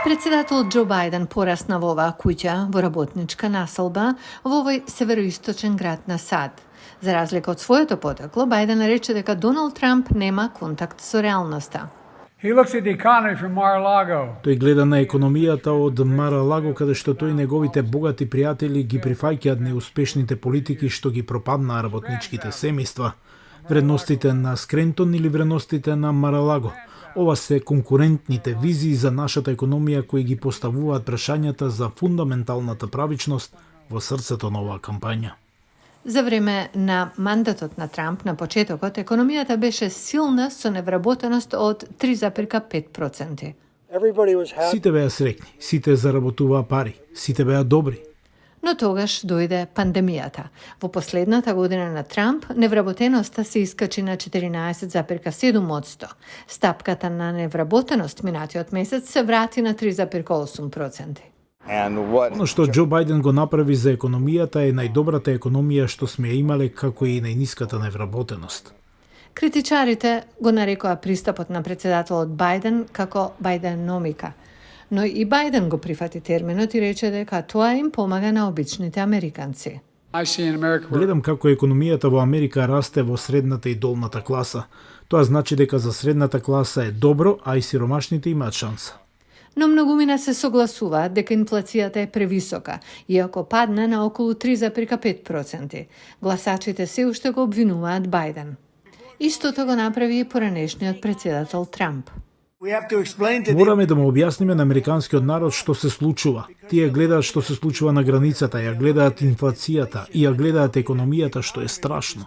Председател Џо Бајден порасна во оваа куќа во работничка населба во овој североисточен град на САД. За разлика од своето потекло, Бајден рече дека Доналд Трамп нема контакт со реалноста. He looks at the economy from Mar-a-Lago. Тој гледа на економијата од Мар-а-Лаго, каде што тој и неговите богати пријатели ги прифаќаат неуспешните политики што ги пропаднаа работничките семејства, вредностите на Скрентон или вредностите на Мар-а-Лаго. Ова се конкурентните визии за нашата економија кои ги поставуваат прашањата за фундаменталната правичност во срцето на оваа кампања. За време на мандатот на Трамп на почетокот, економијата беше силна со невработеност од 3,5%. Сите беа среќни, сите заработуваа пари, сите беа добри. Но тогаш дојде пандемијата. Во последната година на Трамп, невработеноста се искачи на 14,7%. Стапката на невработеност минатиот месец се врати на 3,8%. Оно што Џо Бајден го направи за економијата е најдобрата економија што сме ја имале, како и најниската невработеност. Критичарите го нарекоа пристапот на председателот Бајден како Бајденомика. Но и Бајден го прифати терминот и рече дека тоа им помага на обичните американци. Гледам како економијата во Америка расте во средната и долната класа. Тоа значи дека за средната класа е добро, а и сиромашните имаат шанса. Но многумина се согласуваат дека инфлацијата е превисока, иако падна на околу 3,5%. Гласачите се уште го обвинуваат Бајден. Истото го направи и поранешниот председател Трамп. Мораме да му објасниме на американскиот народ што се случува. Тие гледаат што се случува на границата, ја гледаат инфлацијата и ја гледаат економијата што е страшно.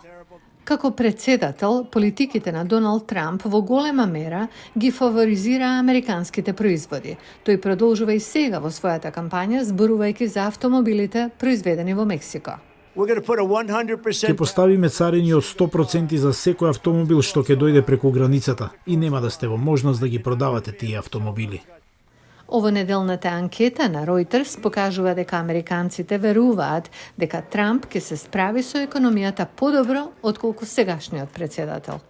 Како председател, политиките на Доналд Трамп во голема мера ги фаворизира американските производи. Тој продолжува и сега во својата кампања зборувајќи за автомобилите произведени во Мексико. Ќе поставиме царини од 100% за секој автомобил што ќе дојде преку границата и нема да сте во можност да ги продавате тие автомобили. Овонеделната анкета на Reuters покажува дека американците веруваат дека Трамп ќе се справи со економијата подобро отколку сегашниот председател.